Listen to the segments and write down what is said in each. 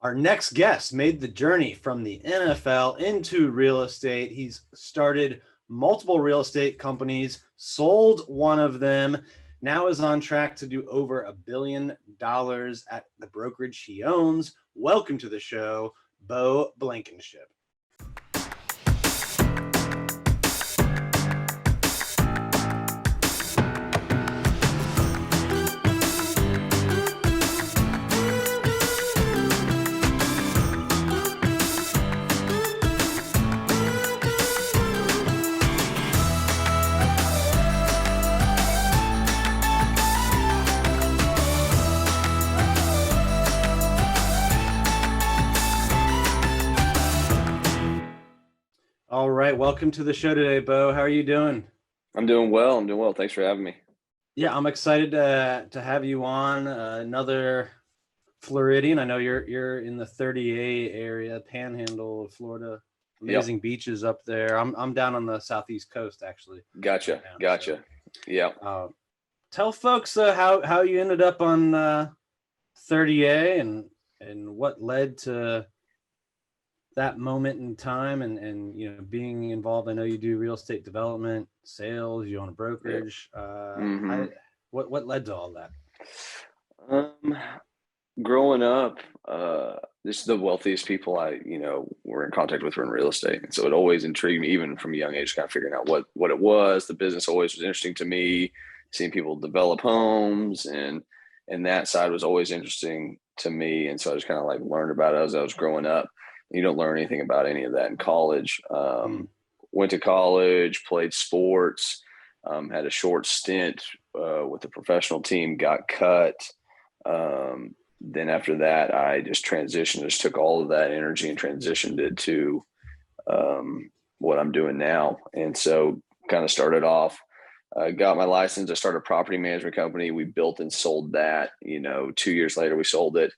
Our next guest made the journey from the NFL into real estate. He's started multiple real estate companies, sold one of them, now is on track to do over $1 billion at the brokerage he owns. Welcome to the show, Beau Blankenship. All right, welcome to the show today, Beau. How are you doing? I'm doing well. Thanks for having me. Yeah, I'm excited to have you on. Another Floridian. I know you're in the 30A area, Panhandle of Florida. Amazing beaches up there. I'm down on the southeast coast, actually. Gotcha. Right now, Gotcha. Yeah. Tell folks how you ended up on 30A and what led to that moment in time and being involved. I know you do real estate development, sales, you own a brokerage. What led to all that? Growing up, this is the wealthiest people I were in contact with were in real estate, and so it always intrigued me, even from a young age, kind of figuring out what it was. The business always was interesting to me. Seeing people develop homes and that side was always interesting to me, and so I just kind of like learned about it as I was growing up. You don't learn anything about any of that in college. Went to college, played sports, had a short stint with the professional team, got cut. Then after that, I just took all of that energy and transitioned it to what I'm doing now. And so kind of started off, got my license. I started a property management company. We built and sold that. 2 years later, we sold it.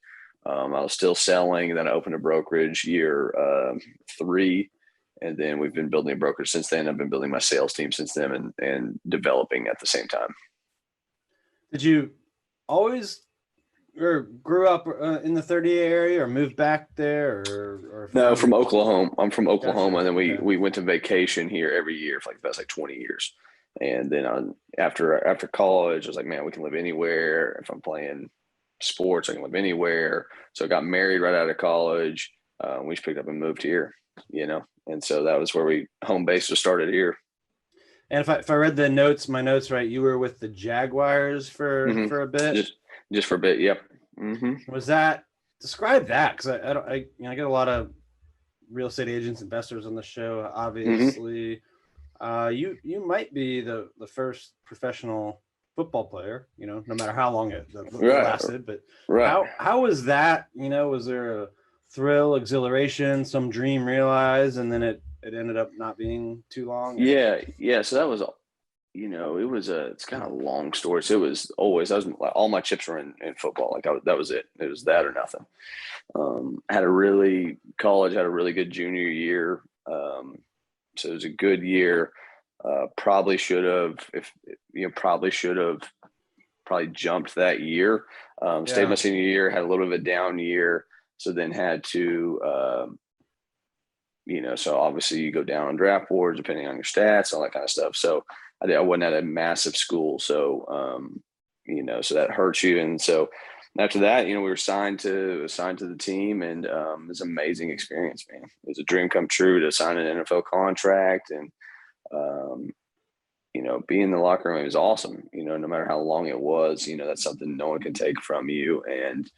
I was still selling. Then I opened a brokerage year 3. And then we've been building a brokerage since then. I've been building my sales team since then and developing at the same time. Did you always or grew up in the 30 area or moved back there or No, from Oklahoma. I'm from Oklahoma. Gotcha. And then we went to vacation here every year for like the past 20 years. And then after college, I was like, man, we can live anywhere. If I'm playing sports, I can live anywhere. So I got married right out of college. We just picked up and moved here, and so that was where home base was started here. And if I read my notes right, you were with the Jaguars for a bit. Just for a bit, yep. Was that, describe that, because I get a lot of real estate agents, investors on the show. Obviously, you might be the first professional football player, no matter how long it lasted, but how was that? Was there a thrill, exhilaration, some dream realized, and then it ended up not being too long? Yeah. So that was, it's kind of a long story. So it was always, all my chips were in football. Like that was it. It was that or nothing. College had a really good junior year. So it was a good year. Probably should have jumped that year. Stayed my senior year, had a little bit of a down year. So then had to, so obviously you go down on draft boards, depending on your stats, all that kind of stuff. So I wasn't at a massive school. So, so that hurts you. And so after that, we were signed to the team, and it was an amazing experience, man. It was a dream come true to sign an NFL contract, and being in the locker room, it was awesome. No matter how long it was, that's something no one can take from you. And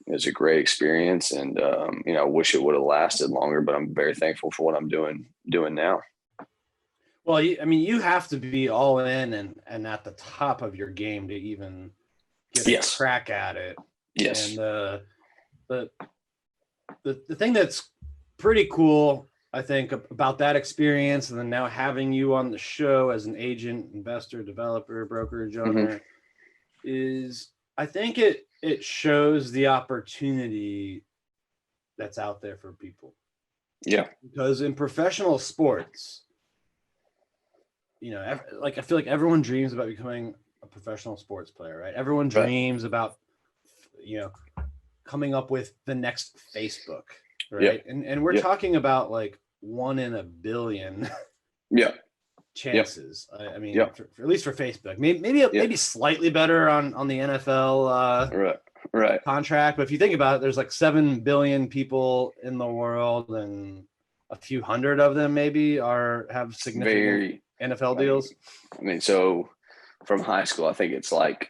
it was a great experience, and I wish it would have lasted longer, but I'm very thankful for what I'm doing now. Well, you have to be all in and at the top of your game to even get a crack at it. Yes. And the thing that's pretty cool, I think, about that experience, and then now having you on the show as an agent, investor, developer, brokerage owner, is I think it shows the opportunity that's out there for people. Yeah. Because in professional sports, I feel like everyone dreams about becoming a professional sports player, right? Everyone dreams about, coming up with the next Facebook, Yep. right? And we're talking about like 1 in a billion chances. I mean, for at least for Facebook, maybe slightly better on the NFL contract. But if you think about it, there's like 7 billion people in the world, and a few hundred of them maybe have significant NFL deals. I mean, so from high school, I think it's like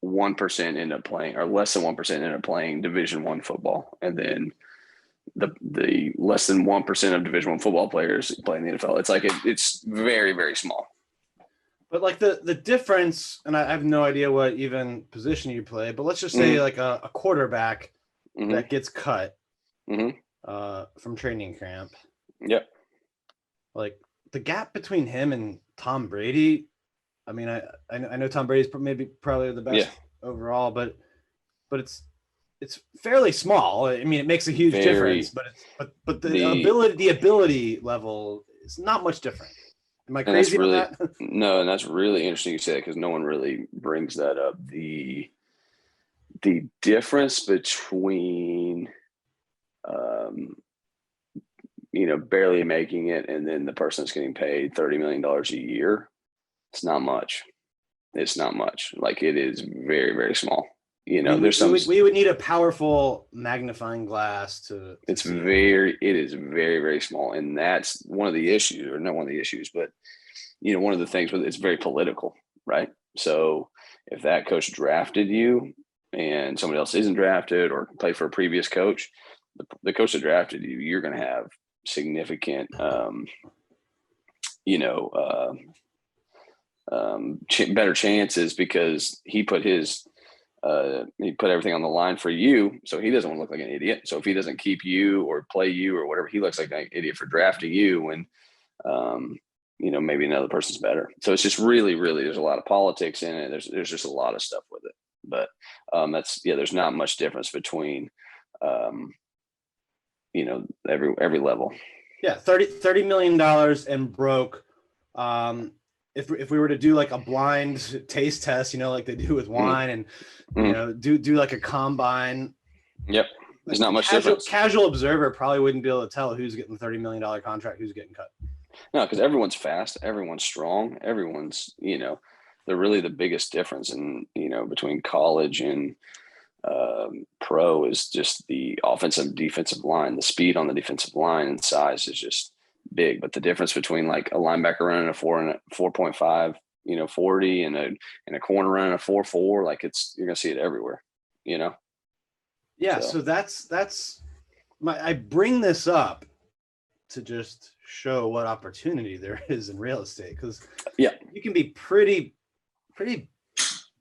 1% end up playing, or less than 1% end up playing Division I football, and then the less than 1% of Division I football players play in the NFL. It's like it's very, very small. But like the difference, and I have no idea what even position you play, but let's just say like a quarterback that gets cut from training camp. Yep. Like the gap between him and Tom Brady. I mean, I know Tom Brady's probably the best overall, but it's fairly small. I mean, it makes a huge difference, but the ability level is not much different. Am I crazy on that? No, and that's really interesting you say that, because no one really brings that up. The difference between barely making it and then the person that's getting paid $30 million a year, it's not much. It's not much. Like, it is very, very small. We would need a powerful magnifying glass to it is very, very small. And that's one of the issues, or not one of the issues, but one of the things with it's very political, right? So if that coach drafted you and somebody else isn't drafted or played for a previous coach, the coach that drafted you, you're going to have significant, better chances, because he put everything on the line for you. So he doesn't want to look like an idiot. So if he doesn't keep you or play you or whatever, he looks like an idiot for drafting you when, maybe another person's better. So it's just really, really, there's a lot of politics in it. There's just a lot of stuff with it, but there's not much difference between, every level. Yeah. $30 million and broke. If we were to do like a blind taste test, like they do with wine, and do like a combine. Yep, there's not much difference. Casual observer probably wouldn't be able to tell who's getting the $30 million contract, who's getting cut. No, because everyone's fast, everyone's strong, everyone's they're really the biggest difference in between college and pro is just the offensive and defensive line. The speed on the defensive line and size is just big, but the difference between like a linebacker running a 4.5 40 and a corner running a 4.4, like you're gonna see it everywhere. So that's I bring this up to just show what opportunity there is in real estate, because you can be pretty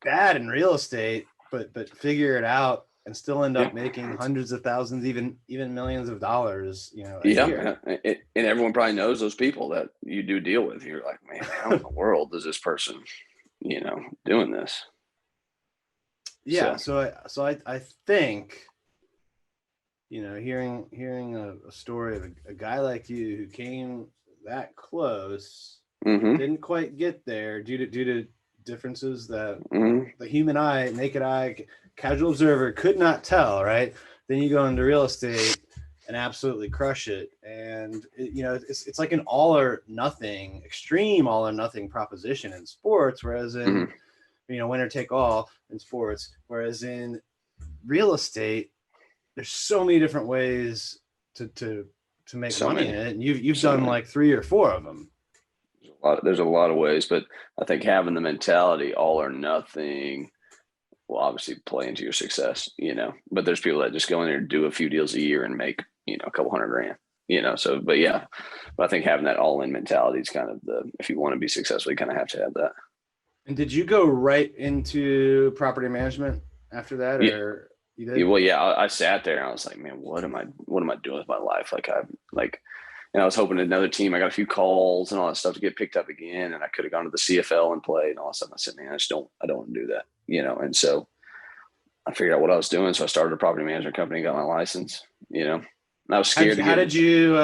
bad in real estate, but figure it out and still end up making hundreds of thousands, even millions of dollars, a year. And everyone probably knows those people that you do deal with. You're like, man, how in the world is this person, doing this? Yeah. So I think, hearing a story of a guy like you who came that close, didn't quite get there due to differences that the human eye, naked eye, casual observer could not tell, right? Then you go into real estate and absolutely crush it. And it's like an extreme all or nothing proposition in sports, whereas in winner take all in sports, whereas in real estate there's so many different ways to make money in it, and you've done like 3 or 4 of them. There's a lot of ways, but I think having the mentality all or nothing will obviously play into your success, but there's people that just go in there and do a few deals a year and make, a couple $100,000, so, but I think having that all in mentality is kind of if you want to be successful, you kind of have to have that. And did you go right into property management after that, or you did? Well, I sat there and I was like, man, what am I doing with my life? And I was hoping another team, I got a few calls and all that stuff to get picked up again. And I could have gone to the CFL and played and all that stuff. I said, man, I don't want to do that, And so I figured out what I was doing. So I started a property management company, got my license, And I was scared. How did you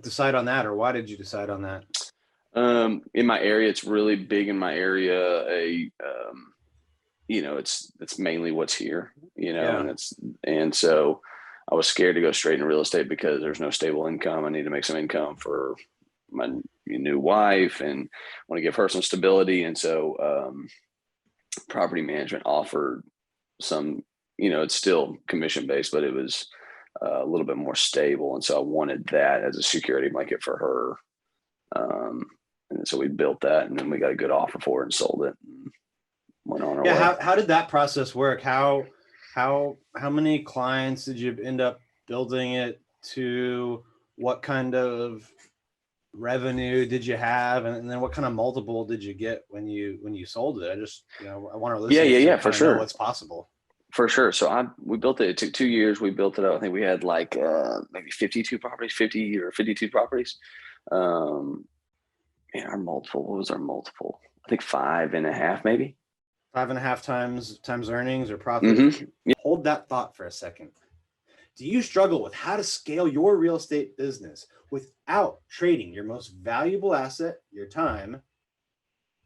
decide on that, or why did you decide on that? In my area, it's really big in my area. it's mainly what's here, Yeah. and so I was scared to go straight into real estate because there's no stable income. I need to make some income for my new wife and want to give her some stability. And so property management offered some, it's still commission based, but it was a little bit more stable. And so I wanted that as a security blanket for her. And so we built that, and then we got a good offer for it and sold it and went on our way. How did that process work? How many clients did you end up building it to? What kind of revenue did you have, and then what kind of multiple did you get when you sold it? I just, I want our listeners to for sure know what's possible. For sure. So we built it. It took 2 years. We built it up. I think we had like maybe 52 properties, 50 or 52 properties. And our multiple, what was our multiple? I think 5.5, maybe 5.5 times earnings or profit. Mm-hmm. Yeah. Hold that thought for a second. Do you struggle with how to scale your real estate business without trading your most valuable asset, your time,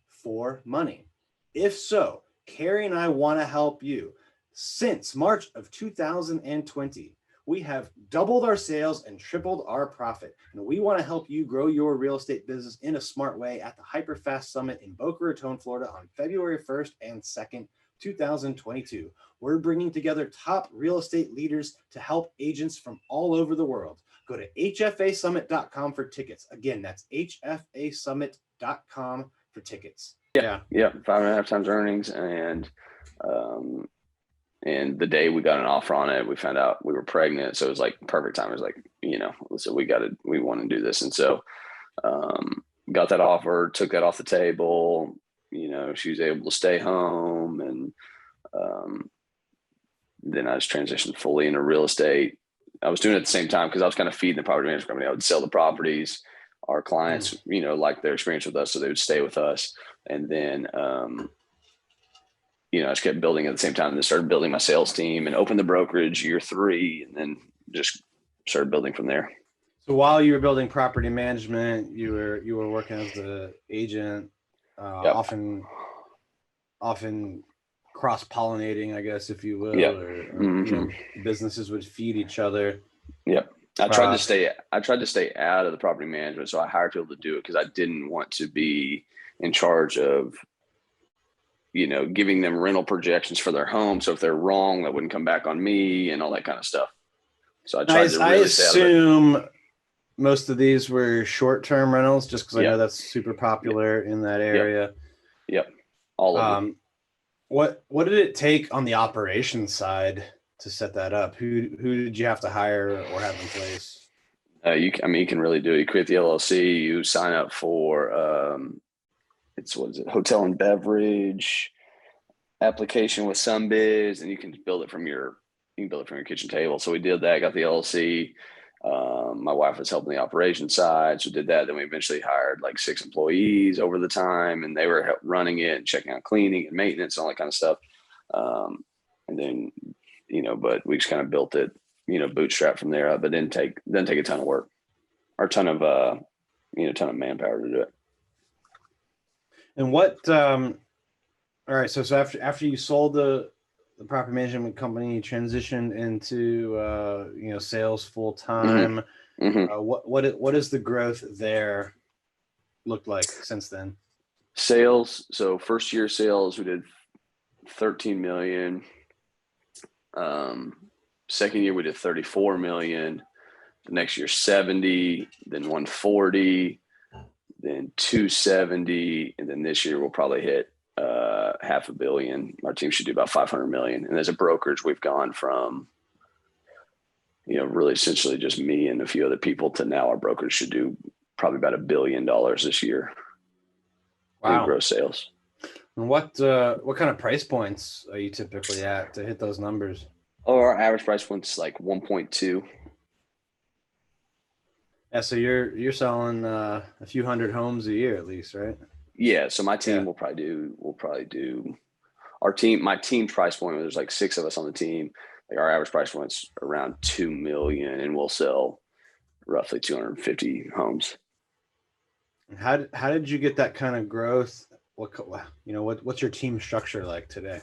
for money? If so, Carrie and I want to help you. Since March of 2020, we have doubled our sales and tripled our profit. And we want to help you grow your real estate business in a smart way at the HyperFast Summit in Boca Raton, Florida on February 1st and 2nd, 2022. We're bringing together top real estate leaders to help agents from all over the world. Go to hfasummit.com for tickets. Again, that's hfasummit.com for tickets. Yeah. 5.5 times earnings. And the day we got an offer on it, we found out we were pregnant. So it was like perfect time. It was like, so we want to do this. And so got that offer, took that off the table. She was able to stay home. And then I just transitioned fully into real estate. I was doing it at the same time because I was kind of feeding the property management company. I would sell the properties. Our clients, liked their experience with us, so they would stay with us. And then, I just kept building at the same time. And started building my sales team and opened the brokerage year 3, and then just started building from there. So while you were building property management, you were working as the agent, Yep. often cross-pollinating, I guess, if you will, Yep. or businesses would feed each other. Yep. I tried to stay out of the property management. So I hired people to do it because I didn't want to be in charge of, giving them rental projections for their home. So if they're wrong, that wouldn't come back on me and all that kind of stuff. So I tried to really assume most of these were short-term rentals, just because I know that's super popular in that area. Yep. All of them. What did it take on the operations side to set that up? Who did you have to hire or have in place? You can really do it. You create the LLC, you sign up for, hotel and beverage application with SunBiz, and you can build it from your kitchen table. So we did that, got the LLC. My wife was helping the operations side, so did that. Then we eventually hired like 6 employees over the time, and they were running it and checking out cleaning and maintenance and all that kind of stuff. And then, but we just kind of built it, bootstrap from there. But didn't take a ton of work or ton of manpower to do it. And what? All right. So after you sold the property management company, you transitioned into sales full time. Mm-hmm. What is the growth there looked like since then? Sales. So first year sales, we did 13 million. Second year we did 34 million. The next year 70, then 140, then 270, and then this year we'll probably hit $500 million. Our team should do about 500 million. And as a brokerage, we've gone from really essentially just me and a few other people to now our brokerage should do probably about $1 billion this year. Wow. In gross sales. And what kind of price points are you typically at to hit those numbers? Oh, our average price point's like 1.2. Yeah, so you're selling a few hundred homes a year at least, right? Yeah. So my team will probably do my team price point. There's like 6 of us on the team. Like our average price point's around 2 million, and we'll sell roughly 250 homes. How did you get that kind of growth what's your team structure like today?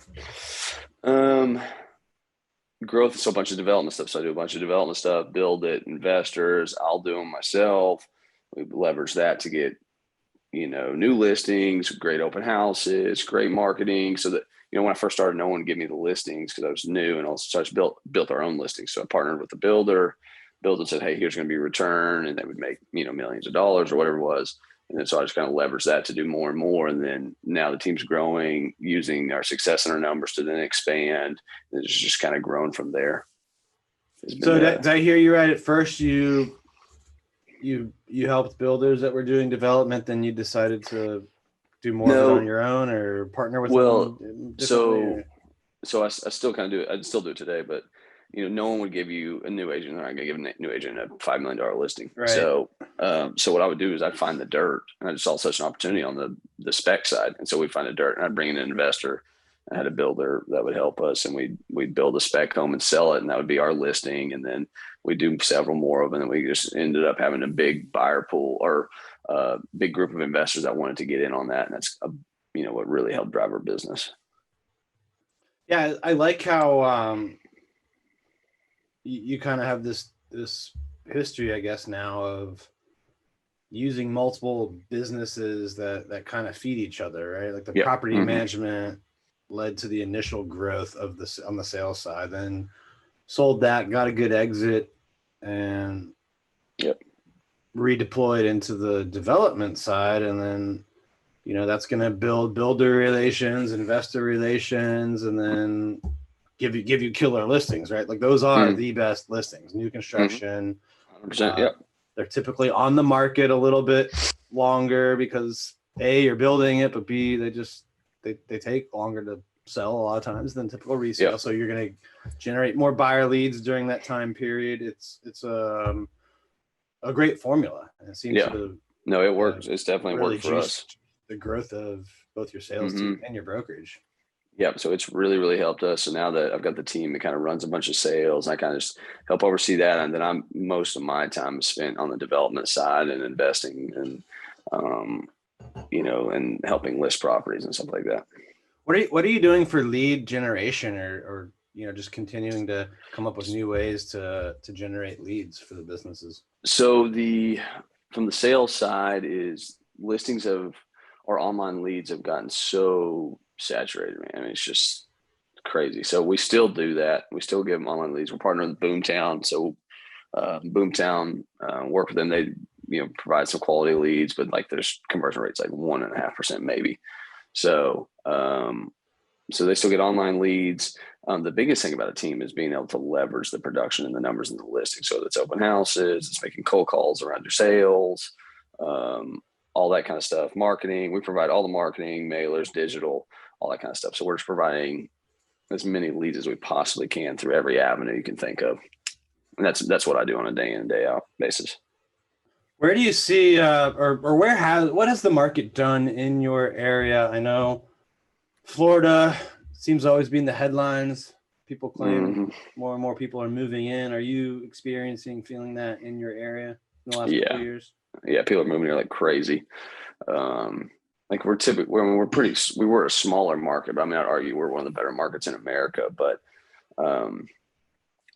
Growth is a bunch of development stuff. So I do a bunch of development stuff, build it, investors. I'll do them myself. We leverage that to get, new listings, great open houses, great marketing. So that, when I first started, no one would give me the listings because I was new, and also I built our own listings. So I partnered with the builder said, hey, here's going to be a return, and they would make, millions of dollars or whatever it was. And then so I just kind of leveraged that to do more and more. And then now the team's growing, using our success and our numbers to then expand. And it's just kind of grown from there. So did I hear you right? At first, you helped builders that were doing development, then you decided to do more of it on your own or partner with them? So I still kind of do it. I still do it today, but no one would give you a new agent. They're not going to give a new agent a $5 million listing. Right. So what I would do is I'd find the dirt, and I just saw such an opportunity on the spec side. And so we'd find the dirt, and I'd bring in an investor. I had a builder that would help us, and we'd build a spec home and sell it. And that would be our listing. And then we do several more of them. And we just ended up having a big buyer pool, or a big group of investors that wanted to get in on that. And that's, what really helped drive our business. Yeah. I like how, you kind of have this history, I guess, now of using multiple businesses that kind of feed each other, right? Like the property management led to the initial growth of this on the sales side, then sold that, got a good exit, and redeployed into the development side. And then, that's going to build builder relations, investor relations, and then give you killer listings, right? Like those are the best listings, new construction. 100%. They're typically on the market a little bit longer because A, you're building it, but B, they take longer to sell a lot of times than typical resale. So you're going to generate more buyer leads during that time period. It's a great formula. And it seems to it works. It's definitely really worked for us. The growth of both your sales team and your brokerage. Yeah, so it's really, really helped us. So now that I've got the team that kind of runs a bunch of sales, I kind of just help oversee that. And then most of my time is spent on the development side and investing and, and helping list properties and stuff like that. What are you doing for lead generation or just continuing to come up with new ways to generate leads for the businesses? So from the sales side is listings or online leads have gotten so saturated, man. I mean, it's just crazy. So we still do that. We still give them online leads. We're partnering with Boomtown. So Boomtown, work with them. They, provide some quality leads, but like their conversion rate's like 1.5% maybe. So they still get online leads. The biggest thing about a team is being able to leverage the production and the numbers in the listing. So it's open houses, it's making cold calls around your sales, all that kind of stuff. Marketing, we provide all the marketing, mailers, digital, all that kind of stuff. So we're just providing as many leads as we possibly can through every avenue you can think of. And that's what I do on a day in and day out basis. Where do you see, what has the market done in your area? I know Florida seems to always be in the headlines. People claim more and more people are moving in. Are you feeling that in your area in the last couple of years? Yeah, people are moving here like crazy. Like we were a smaller market, but I mean, I'd argue we're one of the better markets in America. But I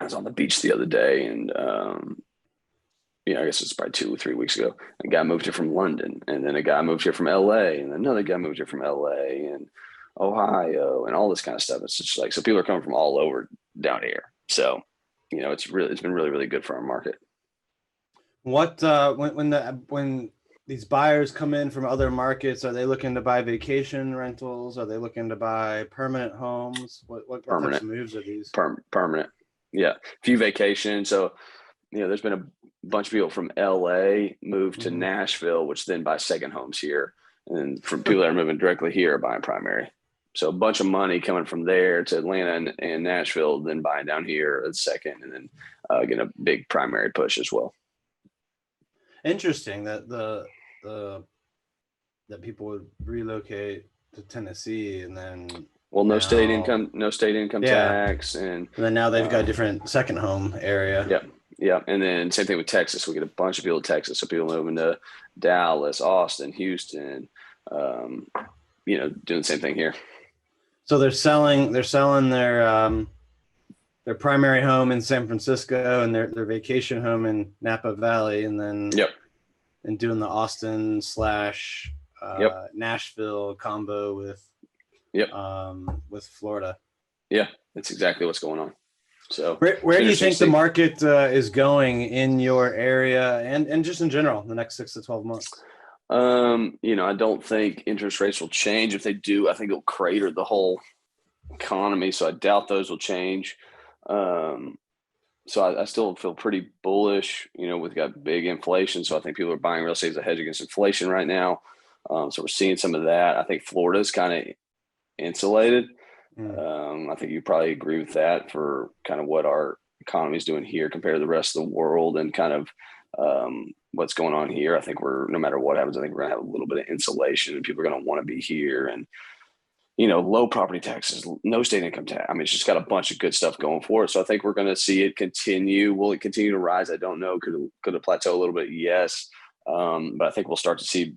was on the beach the other day, and I guess it's probably 2 or 3 weeks ago. A guy moved here from London, and then a guy moved here from LA, and another guy moved here from LA and Ohio, and all this kind of stuff. It's just like, so people are coming from all over down here. So, it's been really, really good for our market. What when these buyers come in from other markets, are they looking to buy vacation rentals? Are they looking to buy permanent homes? What types of moves are these? Permanent. Yeah. Few vacation. So, there's been a bunch of people from LA move to Nashville, which then buy second homes here. And from people that are moving directly here are buying primary. So a bunch of money coming from there to Atlanta and Nashville, then buying down here at second, and then getting a big primary push as well. Interesting that that people would relocate to Tennessee and then no state income tax, and then now they've got a different second home area. Yeah, and then same thing with Texas. We get a bunch of people in Texas, so people moving to Dallas, Austin, Houston, doing the same thing here. So they're selling their primary home in San Francisco and their vacation home in Napa Valley, and then and doing the Austin / Nashville combo with Florida. Yeah, that's exactly what's going on. So where do you think the market is going in your area and just in general in the next 6 to 12 months? I don't think interest rates will change. If they do, I think it'll crater the whole economy. So I doubt those will change. So I still feel pretty bullish. We've got big inflation. So I think people are buying real estate as a hedge against inflation right now. So we're seeing some of that. I think Florida's kind of insulated. I think you probably agree with that for kind of what our economy is doing here compared to the rest of the world and kind of what's going on here. I think no matter what happens, I think we're going to have a little bit of insulation and people are going to want to be here. And, low property taxes, no state income tax. I mean, it's just got a bunch of good stuff going for it. So I think we're going to see it continue. Will it continue to rise? I don't know. Could it plateau a little bit? Yes. But I think we'll start to see,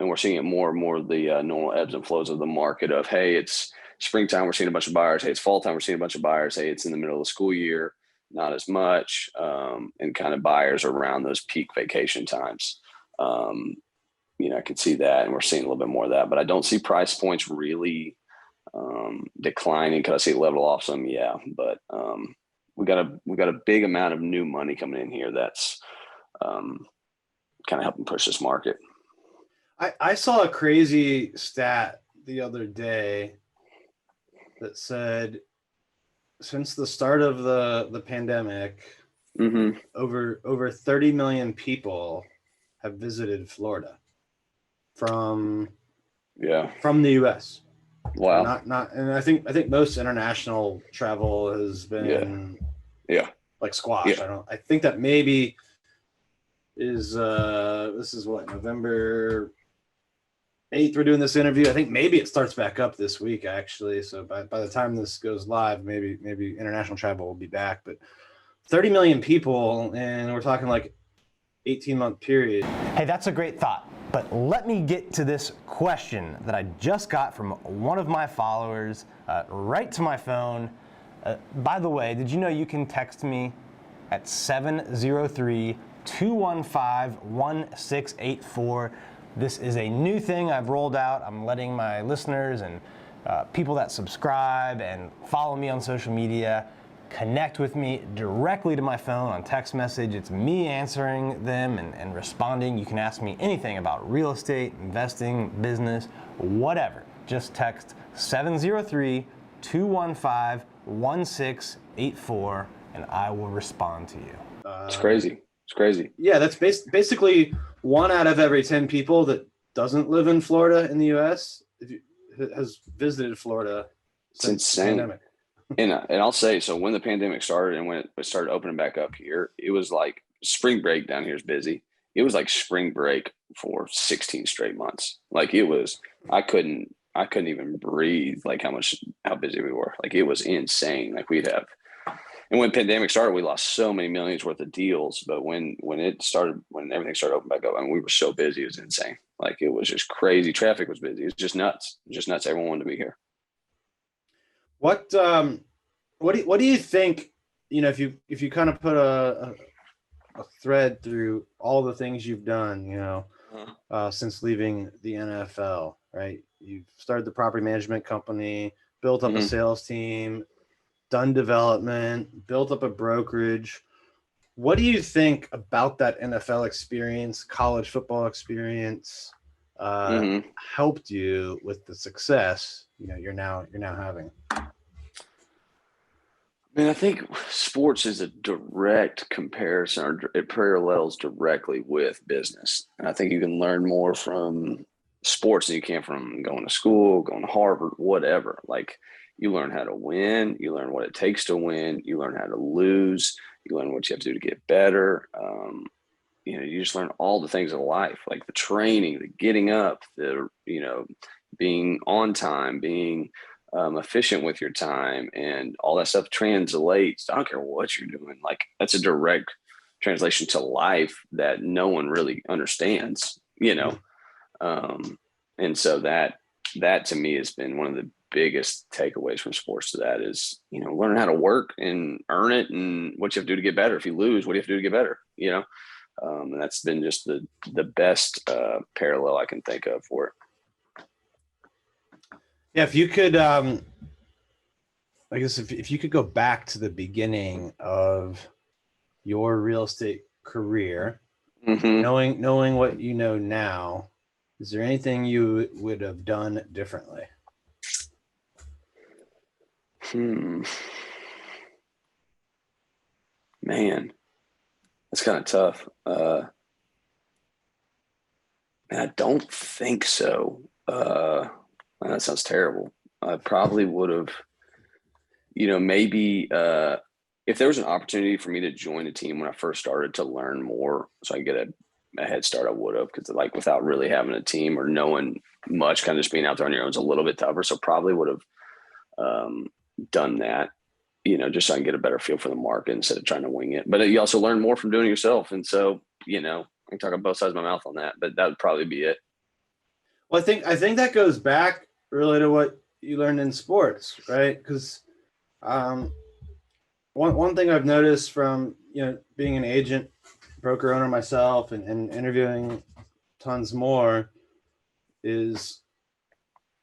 and we're seeing it more and more, the normal ebbs and flows of the market of, hey, it's springtime, we're seeing a bunch of buyers. Hey, it's fall time, we're seeing a bunch of buyers. Hey, it's in the middle of the school year, not as much, and kind of buyers around those peak vacation times. I could see that, and we're seeing a little bit more of that. But I don't see price points really declining. Could I see it level off some? Yeah, but we got a big amount of new money coming in here that's kind of helping push this market. I saw a crazy stat the other day that said since the start of the pandemic, over 30 million people have visited Florida from the US. Wow. And I think most international travel has been like squash. I think that maybe is this is what, November 8th we're doing this interview. I think maybe it starts back up this week actually. So by the time this goes live, maybe international travel will be back. But 30 million people, and we're talking like 18-month period. Hey, that's a great thought. But let me get to this question that I just got from one of my followers right to my phone. By the way, did you know you can text me at 703-215-1684? This is a new thing I've rolled out. I'm letting my listeners and people that subscribe and follow me on social media connect with me directly to my phone on text message. It's me answering them and responding. You can ask me anything about real estate, investing, business, whatever. Just text 703-215-1684 and I will respond to you. It's crazy. Yeah, that's basically 1 out of every 10 people that doesn't live in Florida in the U.S. has visited Florida since the pandemic. And I'll say, so when the pandemic started and when it started opening back up here, it was like spring break down here is busy. It was like spring break for 16 straight months. Like it was, I couldn't even breathe, like how busy we were. Like it was insane. Like and when the pandemic started, we lost so many millions worth of deals. But when everything started opening back up, I mean, we were so busy, it was insane. Like it was just crazy. Traffic was busy. It was just nuts. Everyone wanted to be here. What do you think, if you kind of put a thread through all the things you've done, since leaving the NFL, right? You've started the property management company, built up a sales team, done development, built up a brokerage. What do you think about that NFL experience, college football experience, helped you with the success you're now having? I mean, I think sports is a direct comparison, or it parallels directly with business. And I think you can learn more from sports than you can from going to school, going to Harvard, whatever. Like you learn how to win, you learn what it takes to win, you learn how to lose, you learn what you have to do to get better. You just learn all the things of life, like the training, the getting up, being on time, being efficient with your time, and all that stuff translates. I don't care what you're doing. Like that's a direct translation to life that no one really understands, and so that that to me has been one of the biggest takeaways from sports to that is, learn how to work and earn it and what you have to do to get better. If you lose, what do you have to do to get better? And that's been just the best parallel I can think of for it. Yeah. If you could, I guess if you could go back to the beginning of your real estate career, knowing what you know now, is there anything you would have done differently? Man, that's kind of tough. I don't think so. That sounds terrible. I probably would have, maybe if there was an opportunity for me to join a team when I first started to learn more so I could get a head start, I would have, because without really having a team or knowing much, kind of just being out there on your own is a little bit tougher. So probably would have done that, just so I can get a better feel for the market instead of trying to wing it. But you also learn more from doing it yourself. And so, I can talk on both sides of my mouth on that, but that would probably be it. Well, I think that goes back really to what you learned in sports, right? Because one thing I've noticed from, being an agent, broker owner myself and interviewing tons more is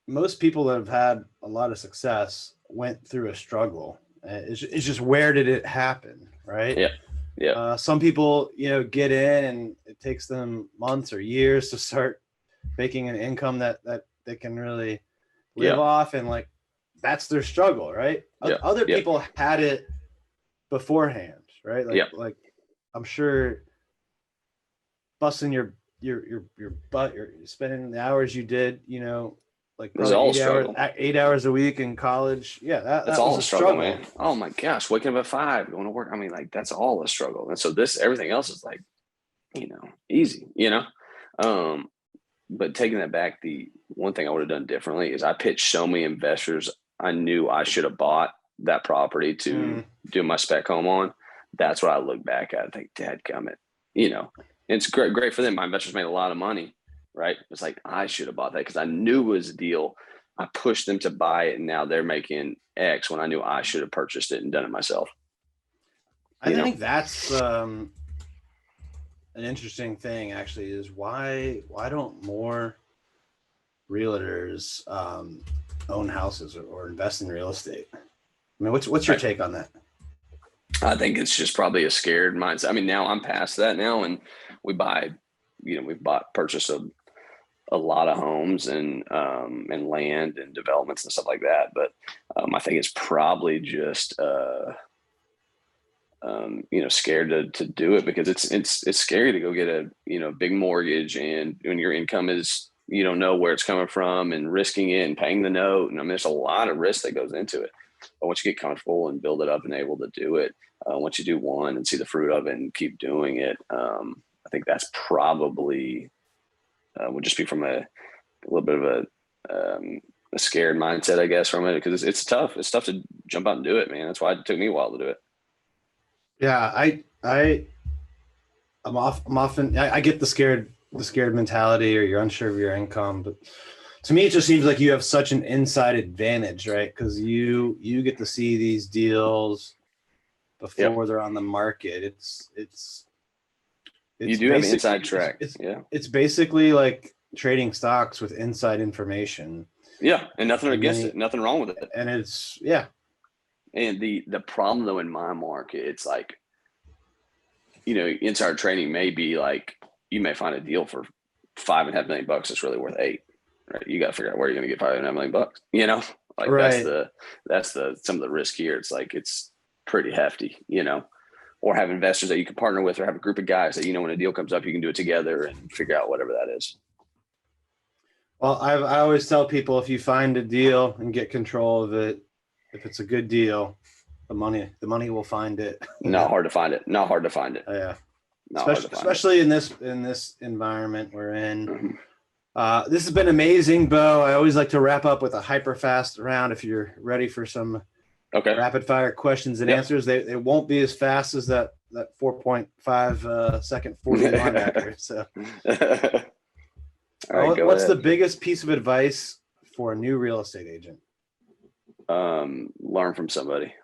most people that have had a lot of success went through a struggle. It's just, where did it happen? Right. Yeah. Yeah. Some people, get in and it takes them months or years to start making an income that they can really live off. And that's their struggle. Right. Yeah. Other people had it beforehand. Right. Like I'm sure busting your butt, you're spending the hours you did, probably 8 hours a week in college. Yeah, that's all a struggle, man. Oh my gosh, waking up at 5, going to work. I mean, that's all a struggle. And so everything else is easy, but taking that back, the one thing I would have done differently is I pitched so many investors I knew I should have bought that property to do my spec home on. That's what I look back at. I think, dadgummit, it's great for them. My investors made a lot of money, right? It's I should have bought that because I knew it was a deal. I pushed them to buy it, and now they're making X when I knew I should have purchased it and done it myself. I think that's an interesting thing, actually, is why don't more realtors own houses or invest in real estate? I mean, what's your take on that? I think it's just probably a scared mindset. I mean, now I'm past that now, and we've purchased a lot of homes and land and developments and stuff like that. But I think it's probably just scared to do it because it's scary to go get a big mortgage, and when your income is you don't know where it's coming from, and risking it and paying the note. And I mean, there's a lot of risk that goes into it. But once you get comfortable and build it up and able to do it, once you do one and see the fruit of it and keep doing it, I think that's probably would just be from a little bit of a scared mindset, I guess, from it, because it's tough. It's tough to jump out and do it, man. That's why it took me a while to do it. Yeah, I'm often I get the scared mentality, or you're unsure of your income, but to me, it just seems like you have such an inside advantage, right? Because you get to see these deals before they're on the market. It's you do have an inside track. It's basically like trading stocks with inside information. Yeah, and nothing against it, nothing wrong with it. And it's And the problem though in my market, it's like, insider trading may be like you may find a deal for $5.5 million that's really worth $8 million. Right? You got to figure out where you're going to get $5.5 million. Right. That's some of the risk here. It's like it's pretty hefty, or have investors that you can partner with, or have a group of guys that when a deal comes up, you can do it together and figure out whatever that is. Well, I always tell people, if you find a deal and get control of it, if it's a good deal, the money will find it. Not hard to find it. Yeah. Especially in this environment we're in. Mm-hmm. This has been amazing, Beau. I always like to wrap up with a HyperFast round. If you're ready for some rapid fire questions and answers, they won't be as fast as that 4.5 second 40 linebacker. So, all right, what's the biggest piece of advice for a new real estate agent? Learn from somebody.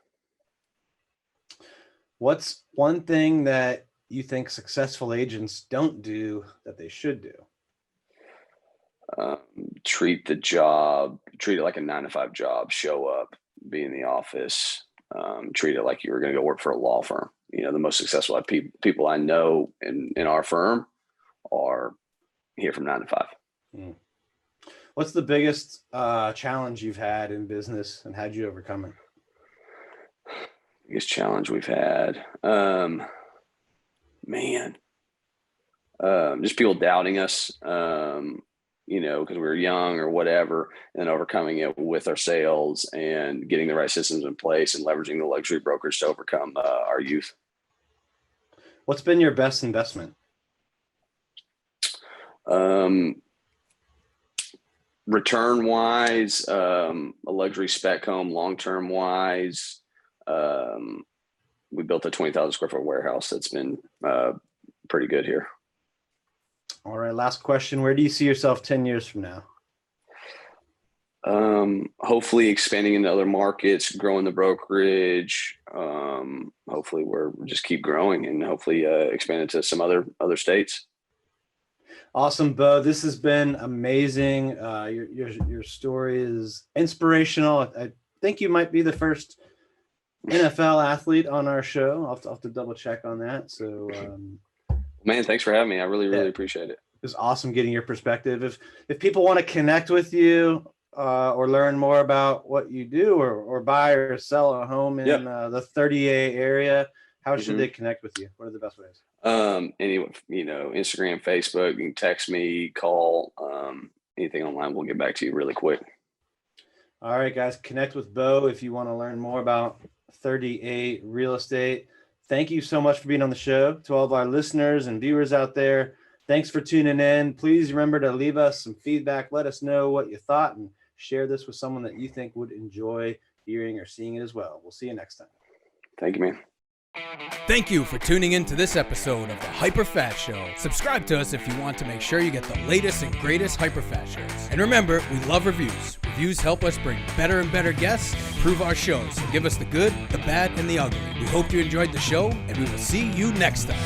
What's one thing that you think successful agents don't do that they should do? Treat it like a 9-to-5 job. Show up, be in the office, treat it like you were going to go work for a law firm. You know, the most successful people I know in our firm are here from 9 to 5. What's the biggest challenge you've had in business, and how'd you overcome it? Biggest challenge we've had, just people doubting us, you know, because we were young or whatever, and overcoming it with our sales and getting the right systems in place and leveraging the luxury brokers to overcome our youth. What's been your best investment? Return wise, a luxury spec home. Long term wise, we built a 20,000 square foot warehouse that's been pretty good here. All right, last question. Where do you see yourself 10 years from now? Hopefully expanding into other markets, growing the brokerage. Hopefully we're just keep growing and hopefully expand into some other states. Awesome, Beau. This has been amazing. Your story is inspirational. I think you might be the first NFL athlete on our show. I'll have to double check on that. So, man, thanks for having me. I really appreciate it. It was awesome getting your perspective. If people want to connect with you or learn more about what you do or buy or sell a home in the 30A area, how should they connect with you? What are the best ways? Anyway, you know, Instagram, Facebook, you can text me, call, anything online. We'll get back to you really quick. All right, guys, connect with Beau if you want to learn more about 30A real estate. Thank you so much for being on the show. To all of our listeners and viewers out there, thanks for tuning in. Please remember to leave us some feedback. Let us know what you thought and share this with someone that you think would enjoy hearing or seeing it as well. We'll see you next time. Thank you, man. Thank you for tuning in to this episode of the HyperFast Show. Subscribe to us if you want to make sure you get the latest and greatest HyperFast shows. And remember, we love reviews. Reviews help us bring better and better guests and improve our shows. So give us the good, the bad, and the ugly. We hope you enjoyed the show, and we will see you next time.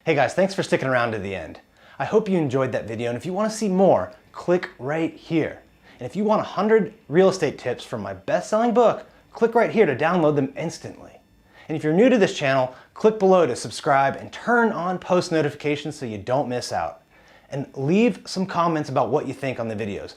Hey guys, thanks for sticking around to the end. I hope you enjoyed that video, and if you want to see more, click right here. And if you want 100 real estate tips from my best-selling book, click right here to download them instantly. And if you're new to this channel, click below to subscribe and turn on post notifications so you don't miss out. And leave some comments about what you think on the videos.